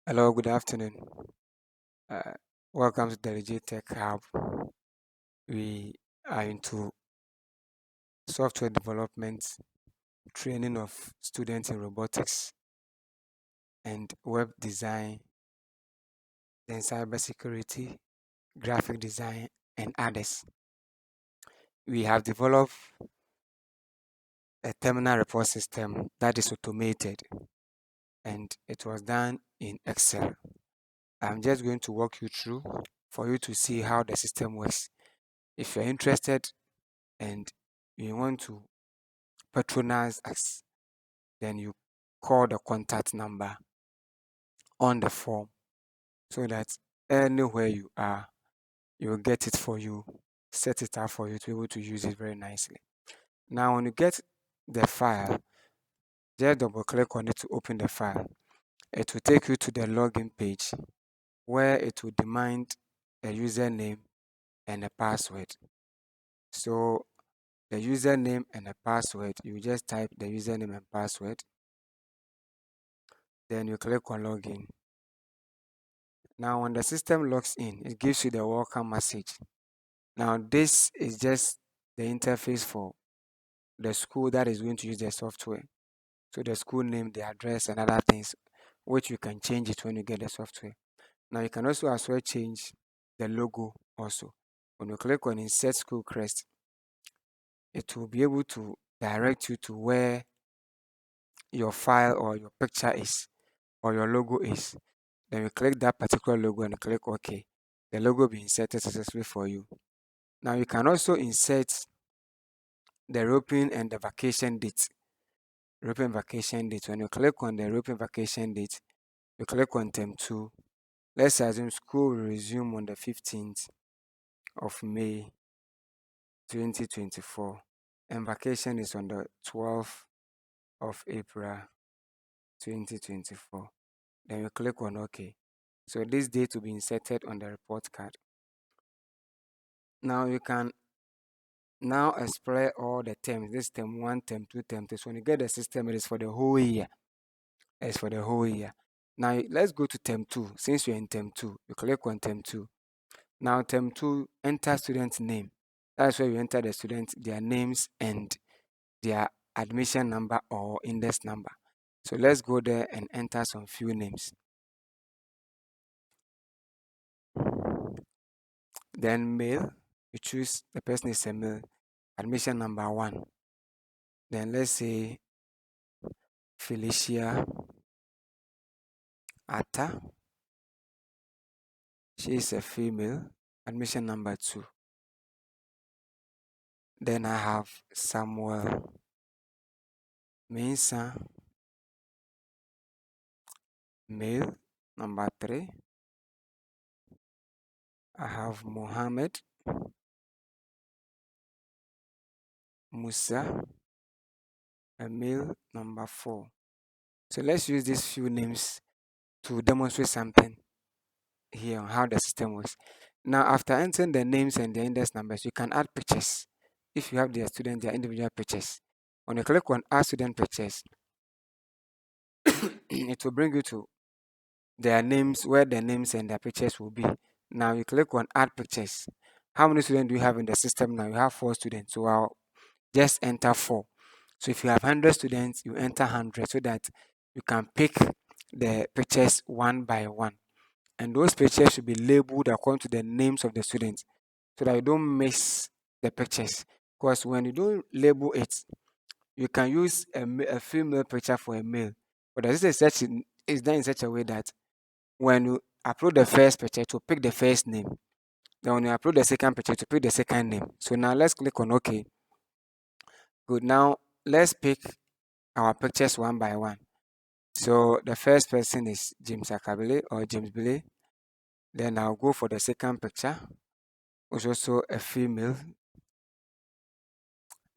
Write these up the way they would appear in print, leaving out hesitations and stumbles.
Hello, good afternoon. Uh, Welcome to the Legit Tech Hub. We are into software development, training of students in robotics and web design, then cybersecurity, graphic design, and others. We have developed a terminal report system that is automated and it was done in Excel. I'm just going to walk you through for you to see how the system works. If you're interested and you want to patronize us, then you call the contact number on the form so that anywhere you are, you will get it for you, set it up for you to be able to use it very nicely. Now, when you get the file, just double click on it to open the file. It will take you to the login page where it will demand a username and a password. So, the username and a password, you just type the username and password, then you click on login. Now, when the system logs in, it gives you the welcome message. Now, this is just the interface for the school that is going to use the software. So, the school name, the address, and other things, which you can change it when you get the software. Now, you can also as well change the logo also. When you click on Insert School Crest, it will be able to direct you to where your file or your picture is or your logo is. Then you click that particular logo and click OK. The logo will be inserted successfully for you. Now you can also insert the European and the vacation date. European vacation date. When you click on the European vacation date, you click on term 2. Let's assume school will resume on the 15th of May 2024 and vacation is on the 12th of April 2024. Then you click on OK. So this date will be inserted on the report card. Now you can now explore all the terms. This term 1, term 2, term 3. So when you get the system, it is for the whole year. It's for the whole year. Now let's go to term 2. Since you're in term 2, you click on term 2. Now term 2, enter student name. That's where you enter the students, their names and their admission number or index number. So let's go there and enter some few names. Then male, you choose the person is a male, admission number 1. Then let's say Felicia Atta, she is a female, admission number 2. Then I have Samuel Mensah, male, number 3. I have Mohammed Musa, a male, number 4. So let's use these few names to demonstrate something here on how the system works. Now, after entering the names and the index numbers, you can add pictures. If you have their students, their individual pictures. When you click on Add Student Pictures, it will bring you to their names, where their names and their pictures will be. Now you click on Add Pictures. How many students do you have in the system now? You have 4 students. So I'll just enter 4. So if you have 100 students, you enter 100 so that you can pick the pictures one by one. And those pictures should be labeled according to the names of the students so that you don't miss the pictures. Because when you don't label it, you can use a female picture for a male. But this is done in such a way that when you upload the first picture to pick the first name, then when you upload the second picture to pick the second name. So now let's click on OK. Good. Now let's pick our pictures one by one. So the first person is James Akabile or James Billy. Then I'll go for the second picture, which is also a female.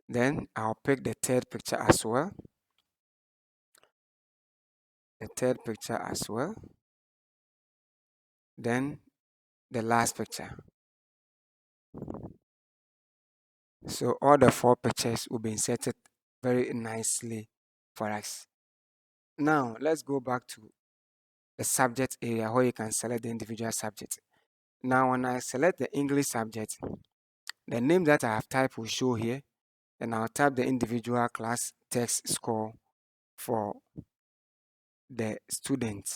Then I'll pick the third picture as well. The third picture as well. Then the last picture. So all the 4 pictures will be inserted very nicely for us. Now let's go back to the subject area where you can select the individual subject. Now, when I select the English subject, the name that I have typed will show here. Then I'll type the individual class text score for the student.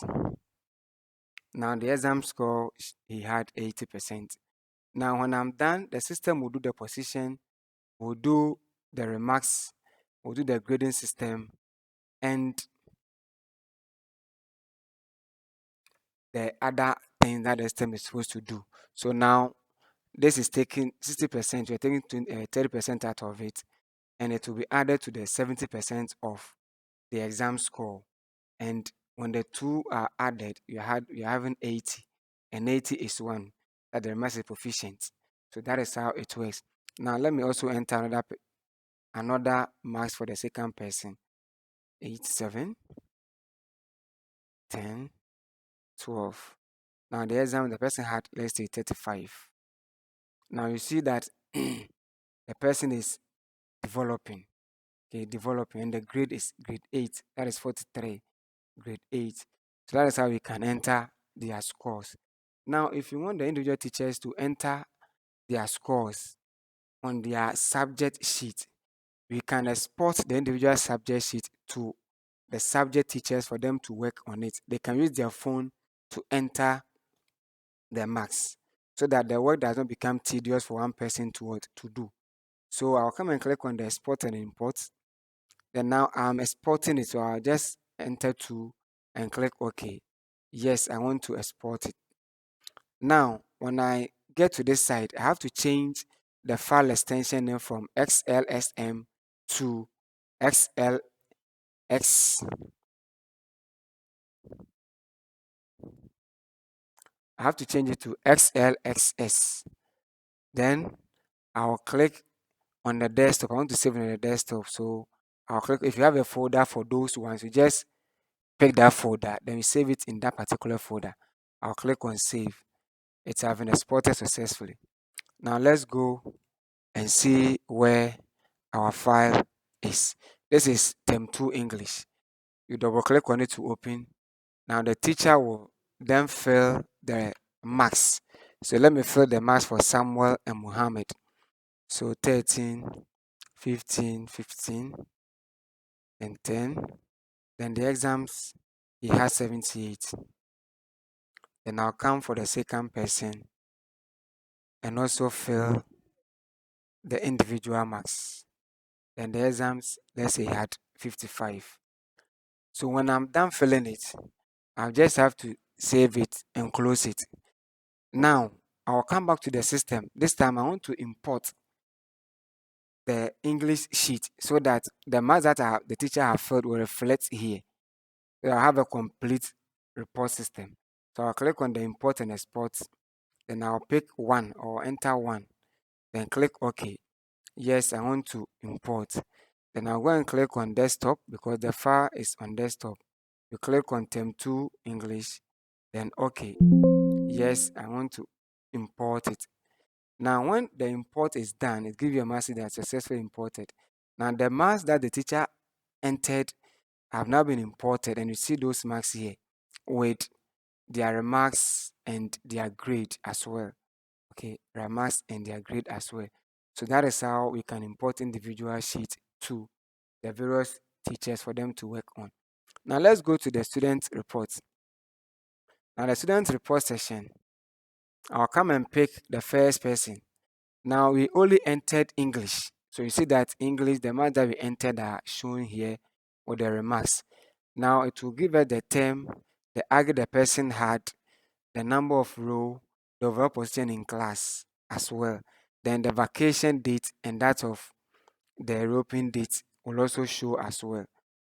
Now, the exam score, he had 80%. Now, when I'm done, the system will do the position, will do the remarks, will do the grading system, and the other things that the system is supposed to do. So now, this is taking 60%, we're taking 30% out of it, and it will be added to the 70% of the exam score. And when the two are added, you're having 80, and 80 is one that the remarks is proficient. So that is how it works. Now let me also enter another marks for the second person. 8, 7, 10, 12. Now the exam the person had, let's say 35. Now you see that the person is developing. Okay, developing, and the grade is grade 8. That is 43. Grade 8. So that is how we can enter their scores. Now, if you want the individual teachers to enter their scores on their subject sheet, we can export the individual subject sheet to the subject teachers for them to work on it. They can use their phone to enter their marks so that the work does not become tedious for one person to do. So I'll come and click on the export and import. Then now I'm exporting it, so I'll just enter to and click OK. Yes, I want to export it. Now, when I get to this side, I have to change the file extension name from XLSM to XLX. I have to change it to XLXS. Then I'll click on the desktop. I want to save it on the desktop, so I'll click. If you have a folder for those ones, you just pick that folder, then you save it in that particular folder. I'll click on save. It's having exported successfully. Now let's go and see where our file is. This is Term 2 English. You double click on it to open. Now the teacher will then fill the marks. So let me fill the marks for Samuel and Muhammad. So 13, 15, 15, and 10. Then the exams, he has 78. Then I'll come for the second person and also fill the individual marks. Then the exams, let's say he had 55. So when I'm done filling it, I'll just have to save it and close it. Now, I'll come back to the system. This time I want to import the English sheet so that the marks that the teacher have filled will reflect here. So I have a complete report system. So I'll click on the import and export. Then I'll pick one or enter one. Then click OK. Yes, I want to import. Then I'll go and click on desktop because the file is on desktop. You click on Term 2 English, then OK. Yes, I want to import it. Now, when the import is done, it gives you a message that successfully imported. Now, the marks that the teacher entered have now been imported, and you see those marks here with their remarks and their grade as well. Okay, remarks and their grade as well. So that is how we can import individual sheets to the various teachers for them to work on. Now let's go to the student report. Now the student report section, I'll come and pick the first person. Now we only entered English. So you see that English, the marks that we entered are shown here with the remarks. Now it will give us the term, the argue the person had, the number of row, the overall position in class as well. Then the vacation date and that of the European date will also show as well.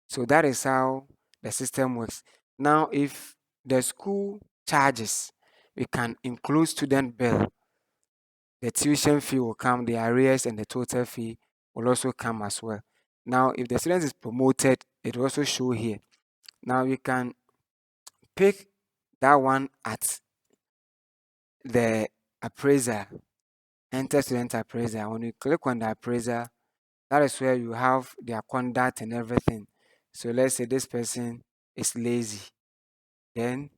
So that is how the system works. Now, if the school charges, we can include student bill. The tuition fee will come, the arrears and the total fee will also come as well. Now, if the student is promoted, it will also show here. Now, you can pick that one at the appraiser, enter student appraiser. When you click on the appraiser, that is where you have their conduct and everything. So let's say this person is lazy. Then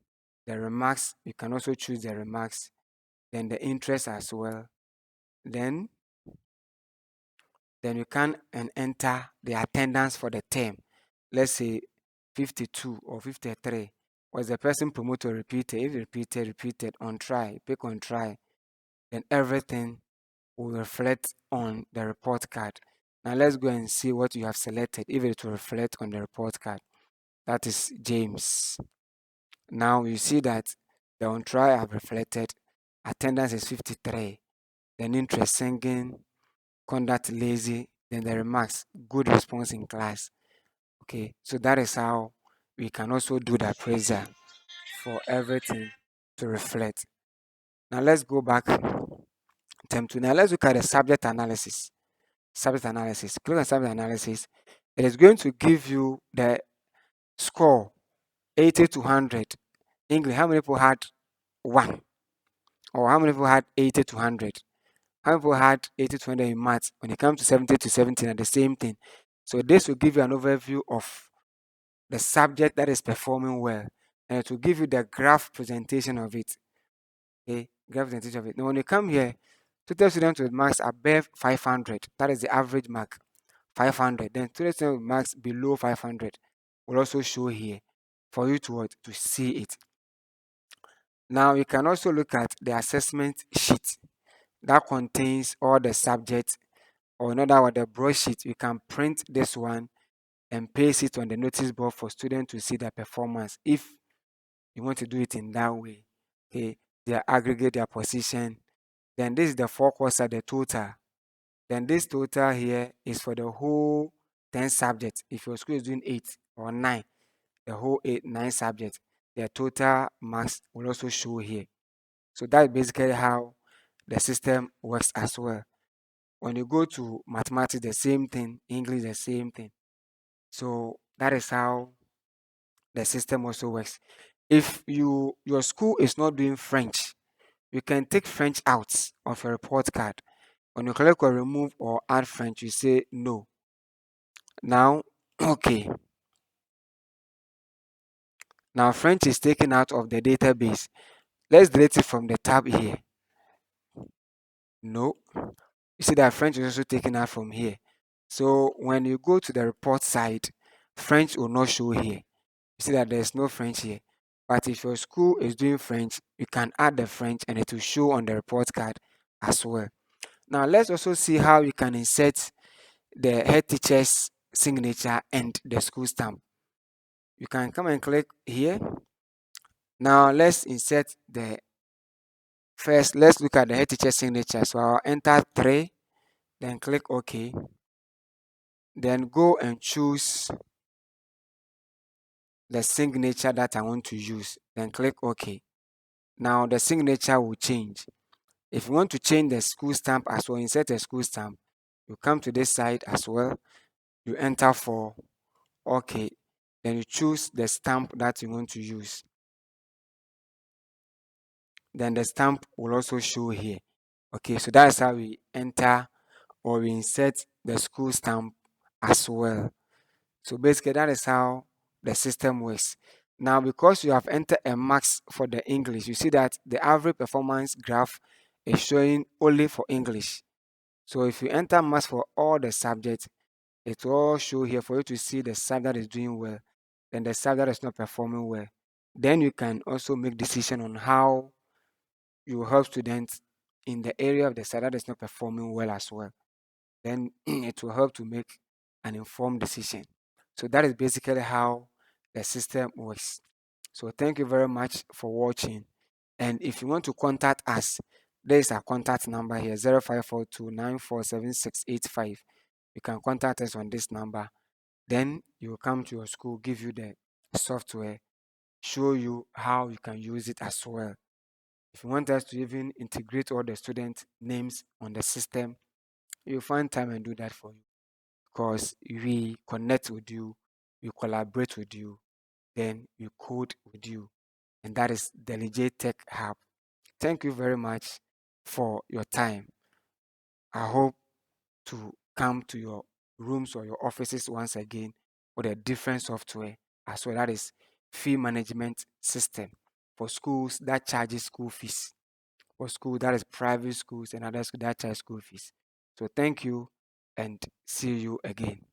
the remarks, you can also choose the remarks, then the interest as well. Then you can and enter the attendance for the term. Let's say 52 or 53. Was the person promoted or repeated? If repeated, on try, pick on try, then everything will reflect on the report card. Now let's go and see what you have selected, if it will reflect on the report card. That is James. Now you see that the on try have reflected, attendance is 53, then interest singing, conduct lazy, then the remarks, good response in class. Okay, so that is how we can also do the appraisal for everything to reflect. Now let's go back term 2. Now let's look at the subject analysis. Subject analysis. Click on subject analysis. It is going to give you the score 80 to 100. English, how many people had 1? Or how many people had 80 to 100? How many people had 80 to 100 in maths? When it comes to 70 to 17, the same thing. So this will give you an overview of the subject that is performing well, and it will give you the graph presentation of it. Okay, graph presentation of it. Now, when you come here, total students with marks above 500, that is the average mark, 500. Then total students with marks below 500 will also show here for you to what? To see it. Now, you can also look at the assessment sheet that contains all the subjects, or in other words, the broadsheet. You can print this one and paste it on the notice board for students to see their performance if you want to do it in that way. Okay, they aggregate their position. Then this is the four course at the total. Then this total here is for the whole 10 subjects. If your school is doing 8 or 9, the whole 9 subjects, their total marks will also show here. So that's basically how the system works as well. When you go to mathematics, the same thing, English, the same thing. So that is how the system also works. If your school is not doing French, you can take French out of your report card. When you click on remove or add French, you say no. Now, okay. Now French is taken out of the database. Let's delete it from the tab here. No. You see that French is also taken out from here. So when you go to the report side, French will not show here. You see that there's no French here. But if your school is doing French, you can add the French and it will show on the report card as well. Now let's also see how you can insert the head teacher's signature and the school stamp. You can come and click here. Now let's insert the first, let's look at the head teacher signature. So I'll enter 3, then click OK. Then go and choose the signature that I want to use. Then click OK. Now the signature will change. If you want to change the school stamp as well, insert a school stamp, you come to this side as well. You enter for OK. Then you choose the stamp that you want to use. Then the stamp will also show here. Okay, so that's how we enter or we insert the school stamp as well. So basically that is how the system works. Now because you have entered a marks for the English, you see that the average performance graph is showing only for English. So if you enter marks for all the subjects, it will all show here for you to see the subject that is doing well, then the subject that is not performing well. Then you can also make decision on how you help students in the area of the side that is not performing well as well. Then it will help to make an informed decision. So that is basically how the system works. So thank you very much for watching. And if you want to contact us, there is our contact number here 0542947685. You can contact us on this number. Then you will come to your school, give you the software, show you how you can use it as well. If you want us to even integrate all the student names on the system, you'll find time and do that for you because we connect with you, we collaborate with you, then we code with you. And that is Delegate Tech Hub. Thank you very much for your time. I hope to come to your rooms or your offices once again with a different software as well. That is fee management system for schools that charges school fees. For school that is private schools and other schools that charge school fees. So thank you and see you again.